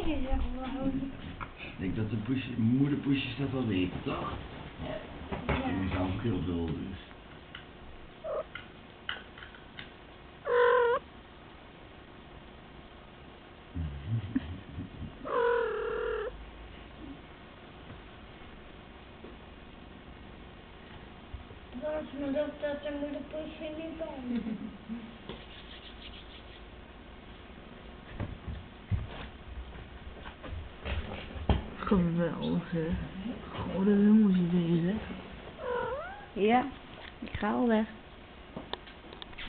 Ik denk dat de moederpoesjes dat wel weten, toch? Ja. En je zou veel dol dus. Als me dat de moederpoesje niet bij. Geweldig, hè. Goh, dat moet je deze. Ja, ik ga al weg.